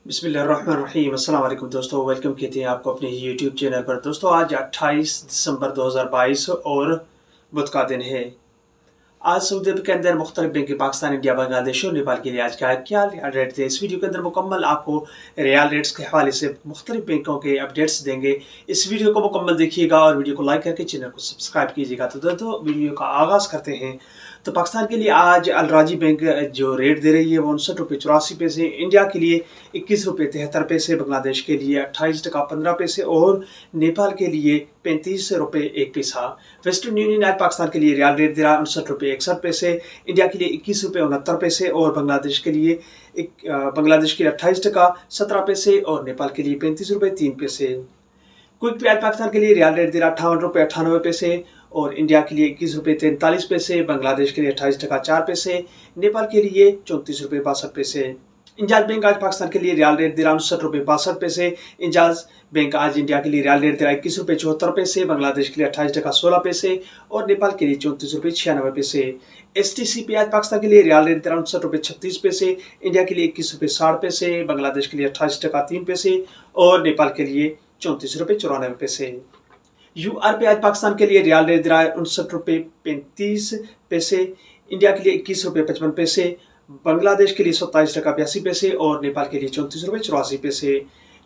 बिस्मिल्लाहिर्रहमानिर्रहीम। अस्सलाम वालेकुम दोस्तों, वेलकम कहते हैं आपको अपने यूट्यूब चैनल पर। दोस्तों आज 28 दिसंबर 2022 और बुध का दिन है। आज सऊदी अरब के अंदर मुख्तलिफ बैंक पाकिस्तान, इंडिया, बांग्लादेश और नेपाल के लिए आज क्या रेट थे, इस वीडियो के अंदर मुकम्मल आपको रियाल रेट्स के हवाले से मुख्तलिफ बैंकों के अपडेट्स देंगे। इस वीडियो को मुकम्मल देखिएगा और वीडियो को लाइक करके चैनल को सब्सक्राइब कीजिएगा। तो दोस्तों वीडियो का आगाज़ करते हैं। तो पाकिस्तान के लिए आज अल राजी बैंक जो रेट दे रही है वो 59 रुपये 84 पैसे, इंडिया के लिए 21 रुपये 73 पैसे, बांग्लादेश के लिए 28 टका 15 पैसे और नेपाल के लिए 35 रुपये 1 पैसा। वेस्टर्न यूनियन आज पाकिस्तान के लिए रियाल रेट दे रहा है 59 रुपये 61 पैसे, इंडिया के लिए 21 रुपये 69 पैसे और बांग्लादेश के लिए 28 टका 17 पैसे और नेपाल के लिए 35 रुपये 3 पैसे। क्विक पे आज पाकिस्तान के लिए रियाल रेट दे रहा 58 रुपये 98 पैसे और इंडिया के लिए 21 रुपये 43 पैसे, बांग्लादेश के लिए 28 टका 4 पैसे, नेपाल के लिए 34 रुपये 62 पैसे। इंजाज बैंक आज पाकिस्तान के लिए रियाल रेट दे रहा 59 रुपये 62 पैसे, इंजाज बैंक आज इंडिया के लिए रियाल रेट दे रहा 21 रुपये 74 पैसे, बांग्लादेश के लिए 28 टका 16 पैसे और नेपाल के लिए 34 रुपये 96 पैसे। STCP आज पाकिस्तान के लिए रियाल रेट दे रहा 59 रुपये 36 पैसे, इंडिया के लिए 21 रुपये 60 पैसे, बांग्लादेश के लिए 28 टका 3 पैसे और नेपाल के लिए 34 रुपये 94 पैसे। URP आज पाकिस्तान के लिए रियाल रेट दे रहा है 59 रुपये 35 पैसे, इंडिया के लिए 21 रुपये 55 पैसे, बांग्लादेश के लिए 27 टका 82 पैसे और नेपाल के लिए 34 रुपये 84 पैसे।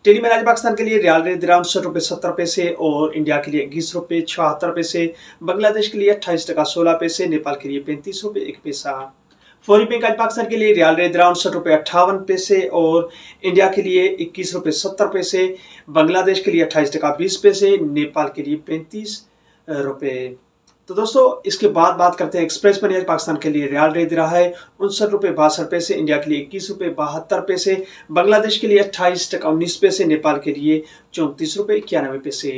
टेलीमैन आज पाकिस्तान के लिए रियाल रेट दे रहा है 59 रुपये 70 पैसे और इंडिया के लिए 21 रुपये 76 पैसे, बांग्लादेश के लिए 28 टका 16 पैसे, नेपाल के लिए 35 रुपये 1 पैसा। फौरी बैंक आज पाकिस्तान के लिए रियाल रेट दे रहा है 59 रुपये 58 पैसे और इंडिया के लिए 21 रुपये 70 पैसे, बांग्लादेश के लिए 28 टका 20 पैसे, नेपाल के लिए 35 रुपये। तो दोस्तों इसके बाद बात करते हैं एक्सप्रेस मनी आज पाकिस्तान के लिए रियाल रेट दे रहा है 59 रुपये 62 पैसे, इंडिया के लिए 21 रुपये 72 पैसे, बांग्लादेश के लिए 28 टका 19 पैसे, नेपाल के लिए 34 रुपये 91 पैसे।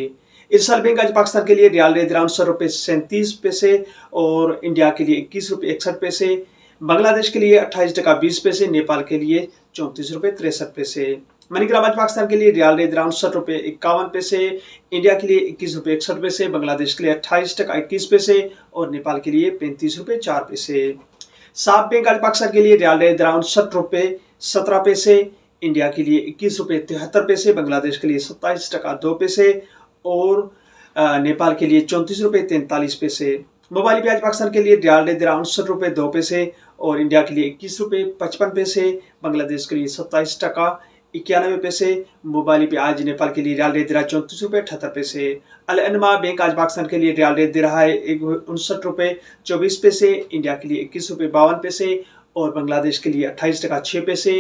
इरसाल बैंक आज पाकिस्तान के लिए रियाल रेट दे रहा है 59 रुपये 37 पैसे और इंडिया के लिए 21 रुपये 61 पैसे, बांग्लादेश के लिए 28 टका 20 पैसे, नेपाल के लिए 34 रुपये 63 पैसे। मनीग्राम आज पाकिस्तान के लिए रियाल रेट दे रहा है 59 रुपये 51 पैसे, इंडिया के लिए 21 रुपये 61 पैसे, बांग्लादेश के लिए 28 टका 21 पैसे और नेपाल के लिए 35 रुपये 4 पैसे। साब बैंक आज पाकिस्तान के लिए रियाल रेट दे रहा है 59 रुपये 17 पैसे, इंडिया के लिए 21 रुपये 73 पैसे, बांग्लादेश के लिए 27 टका 2 पैसे और नेपाल के लिए 34 रुपये 43 पैसे। मोबाइल पे आज पाकिस्तान के लिए रियाल रेट दे रहा है 59 रुपये 2 पैसे और इंडिया के लिए 21 रुपये 55 पैसे, बांग्लादेश के लिए 27 टका 91 पैसे। मोबाइल पे आज नेपाल के लिए रियाल रेट दे रहा है 34 रुपये 78 पैसे। अल अनमा बैंक आज पाकिस्तान के लिए रियाल रेट दे रहा है 59 रुपये 24 पैसे, इंडिया के लिए 21 रुपये 52 पैसे और बांग्लादेश के लिए 28 टका 6 पैसे,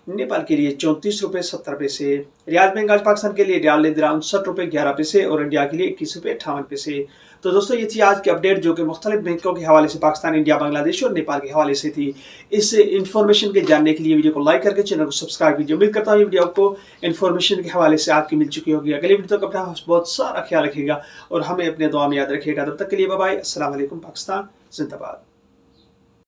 नेपाल के लिए 34 रुपये 70 पैसे। रियाज बैंक आज पाकिस्तान के लिए रियाल रेट दे रहा है 59 रुपये 11 पैसे और इंडिया के लिए 21 रुपये 58 पैसे। तो दोस्तों ये थी आज की अपडेट जो कि मुख्तलिफ बैंकों के हवाले से पाकिस्तान, इंडिया, बांग्लादेश और नेपाल के हवाले से थी। इस इन्फॉर्मेशन के जानने के लिए वीडियो को लाइक करके चैनल को सब्सक्राइब कीजिए। उम्मीद करता हूँ ये वीडियो आपको इन्फॉर्मेशन के हवाले से आपकी मिल चुकी होगी। अगली वीडियो तक अपना बहुत सारा ख्याल रखिएगा और हमें अपने दुआ में याद रखिएगा। तब तक के लिए बाय बाय। अस्सलाम वालेकुम। पाकिस्तान जिंदाबाद।